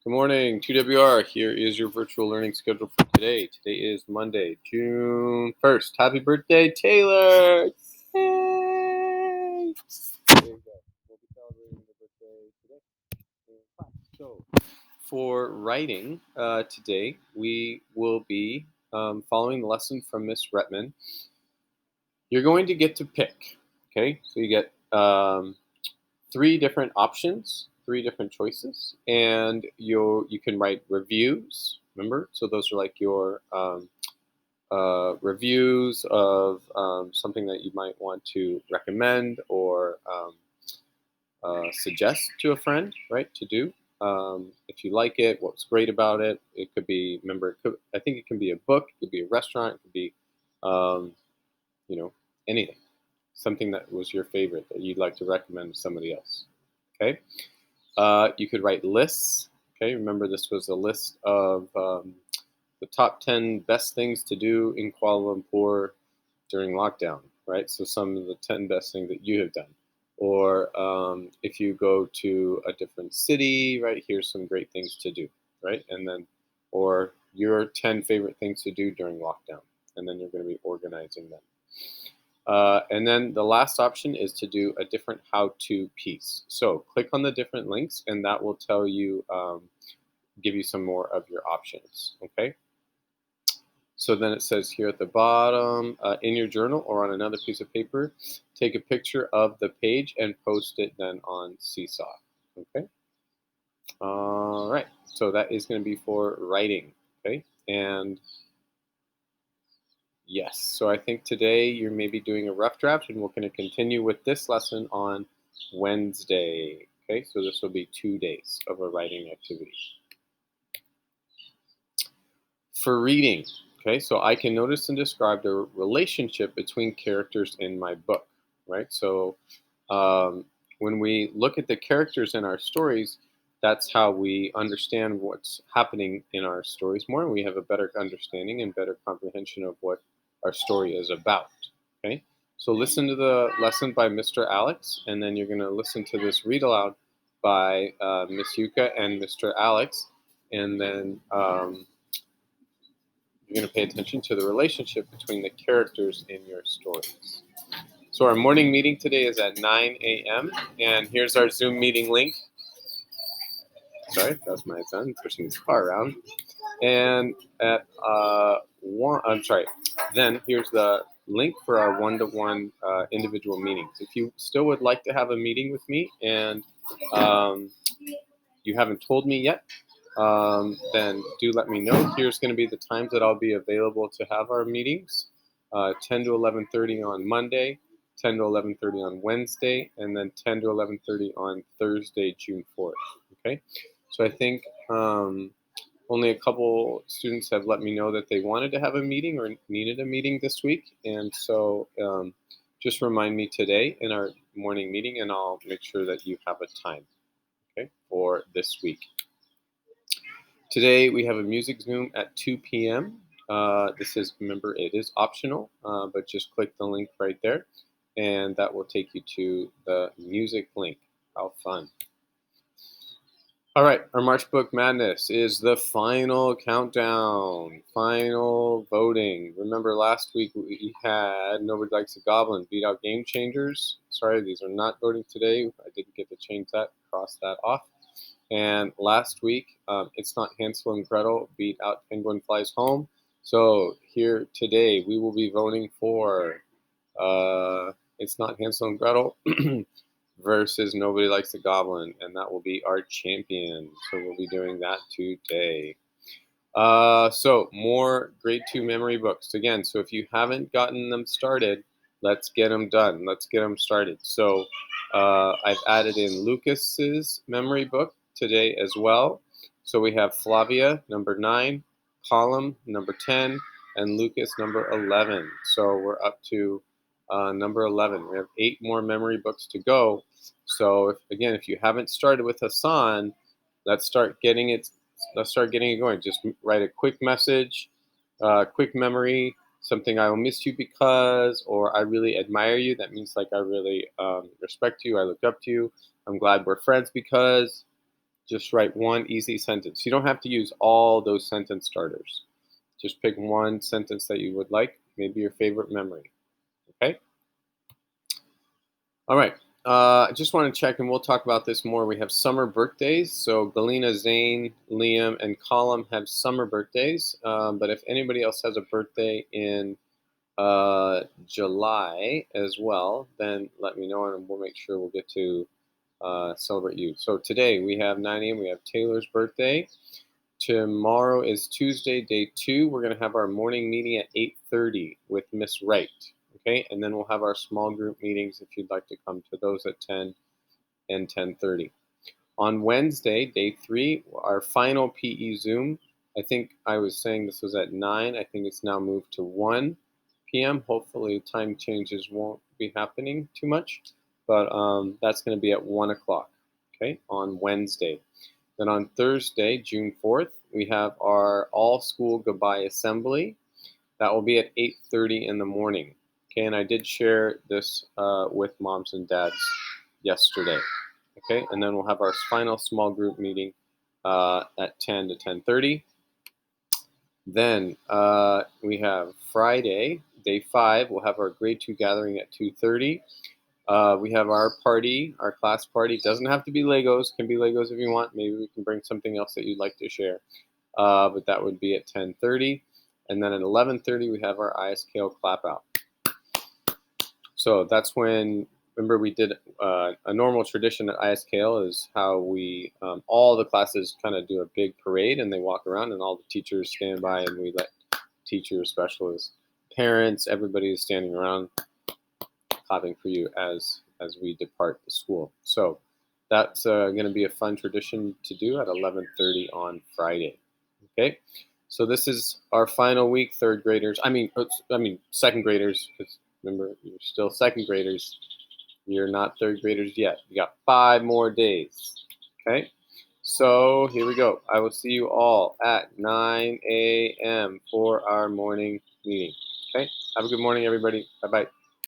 Good morning, 2WR. Here is your virtual learning schedule for today. Today is Monday, June 1st. Happy birthday, Taylor! Yay! There you go. We'll be celebrating the birthday today in class. So, for writing today, we will be following the lesson from Miss Retman. You're going to get to pick, okay? So you get three different options, three different choices, and you can write reviews. Remember, so those are like your reviews of something that you might want to recommend or suggest to a friend, right? To do. If you like it, what's great about it. It could be, remember, I think it can be a book, it could be a restaurant, it could be, um, anything. Something that was your favorite that you'd like to recommend to somebody else. Okay. You could write lists. Okay, remember this was a list of the top 10 best things to do in Kuala Lumpur during lockdown, right? So some of the 10 best things that you have done. Or if you go to a different city, right, here's some great things to do, right? And then, or your 10 favorite things to do during lockdown. And then you're going to be organizing them. And then the last option is to do a different how-to piece. So click on the different links and that will tell you, give you some more of your options, okay? So then it says here at the bottom, in your journal or on another piece of paper, take a picture of the page and post it then on Seesaw, okay? All right, so that is going to be for writing, okay? And yes, so I think today you're maybe doing a rough draft, and we're going to continue with this lesson on Wednesday. Okay, so this will be 2 days of a writing activity. For reading, okay, so I can notice and describe the relationship between characters in my book, right? So when we look at the characters in our stories, that's how we understand what's happening in our stories more, and we have a better understanding and better comprehension of what our story is about. Okay, so listen to the lesson by Mr. Alex, and then you're going to listen to this read aloud by Miss Yuka and Mr. Alex, and then you're going to pay attention to the relationship between the characters in your stories. So our morning meeting today is at 9 a.m. and here's our Zoom meeting link. Sorry, that's my son pushing his car around. And at then here's the link for our one-to-one individual meetings. If you still would like to have a meeting with me and you haven't told me yet, then do let me know. Here's going to be the times that I'll be available to have our meetings: 10 to 11:30 on Monday, 10 to 11:30 on Wednesday, and then 10 to 11:30 on Thursday, June 4th. Okay, so I think only a couple students have let me know that they wanted to have a meeting or needed a meeting this week, and so just remind me today in our morning meeting, and I'll make sure that you have a time, okay, for this week. Today we have a music Zoom at 2 p.m. This is, remember, it is optional, but just click the link right there, and that will take you to the music link. How fun. All right, our March Book Madness is the final countdown, final voting. Remember last week we had Nobody Likes a Goblin beat out Game Changers. Sorry, these are not voting today. I didn't get to change that, cross that off. And last week, It's Not Hansel and Gretel beat out Penguin Flies Home. So here today, we will be voting for It's Not Hansel and Gretel versus Nobody Likes a Goblin, and that will be our champion. So we'll be doing that today. So more grade 2 memory books. Again, so if you haven't gotten them started, let's get them done. Let's get them started. So I've added in Lucas's memory book today as well. So we have Flavia, number 9, Column, number 10, and Lucas, number 11. So we're up to number 11. We have 8 more memory books to go. So if you haven't started with Hassan, let's start getting it going. Just write a quick message, quick memory, something I will miss you because, or I really admire you. That means like I really respect you. I look up to you. I'm glad we're friends because. Just write one easy sentence. You don't have to use all those sentence starters. Just pick one sentence that you would like, maybe your favorite memory. Okay? All right. I just want to check, and we'll talk about this more. We have summer birthdays. So Galena, Zane, Liam, and Colum have summer birthdays. But if anybody else has a birthday in July as well, then let me know, and we'll make sure we'll get to celebrate you. So today we have 9 a.m. We have Taylor's birthday. Tomorrow is Tuesday, day 2. We're going to have our morning meeting at 8:30 with Miss Wright. Okay, and then we'll have our small group meetings if you'd like to come to those at 10 and 10:30. On Wednesday, day 3, our final PE Zoom. I think I was saying this was at 9. I think it's now moved to 1 p.m. Hopefully, time changes won't be happening too much, but that's going to be at 1 o'clock. Okay, on Wednesday. Then on Thursday, June 4th, we have our all-school goodbye assembly. That will be at 8:30 in the morning. Okay, and I did share this with moms and dads yesterday. Okay, and then we'll have our final small group meeting at 10 to 10:30. Then we have Friday, day 5. We'll have our grade 2 gathering at 2:30. We have our party, our class party. It doesn't have to be Legos. Can be Legos if you want. Maybe we can bring something else that you'd like to share. But that would be at 10:30. And then at 11:30, we have our ISKL clap out. So that's when, remember we did a normal tradition at ISKL is how we, all the classes kind of do a big parade and they walk around and all the teachers stand by and we let teachers, specialists, parents, everybody is standing around clapping for you as we depart the school. So that's going to be a fun tradition to do at 11:30 on Friday. Okay, so this is our final week, third graders. I mean, second graders. Remember, you're still second graders. You're not third graders yet. You got 5 more days. Okay, so here we go. I will see you all at 9 a.m. for our morning meeting. Okay, have a good morning, everybody. Bye-bye.